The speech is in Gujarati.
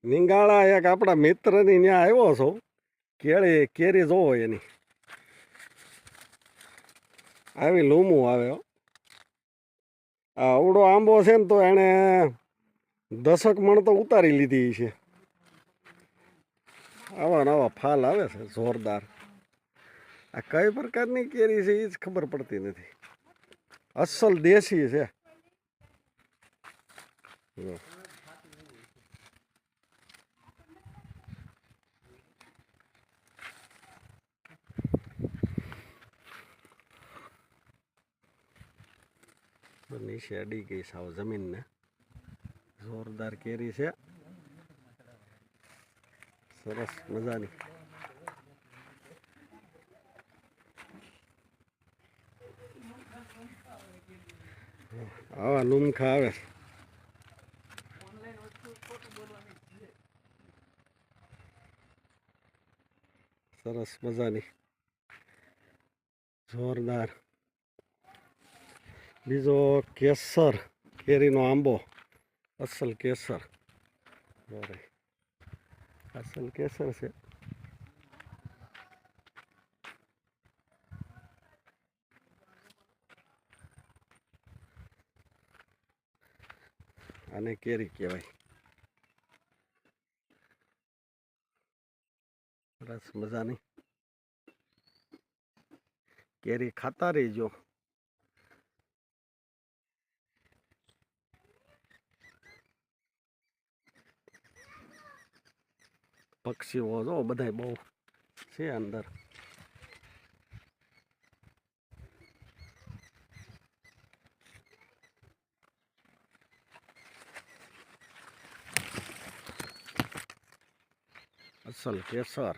નિંગાળા એક આપણા મિત્રની ત્યાં આવ્યો છો. કેરી જોવો એની આવી લૂમું આવે હો. આ અવડો આંબો છે ને તો એને 10 મણ તો ઉતારી લીધી છે. આવા નવા ફાલ આવે છે જોરદાર. આ કઈ પ્રકારની કેરી છે એ જ ખબર પડતી નથી. અસલ દેશી છે. નીચે અડી ગઈ સાવ જમીનને. જોરદાર કેરી છે, સરસ મજાની. આવા લુમખા આવે. સરસ મજાની જોરદાર. બીજો કેસર કેરીનો આંબો, અસલ કેસર. અસલ કેસર છે. આને કેરી કહેવાય. સરસ મજાની કેરી ખાતા રહીજો. પક્ષીઓ જો બધાય બહુ છે અંદર. અસલ કેસર.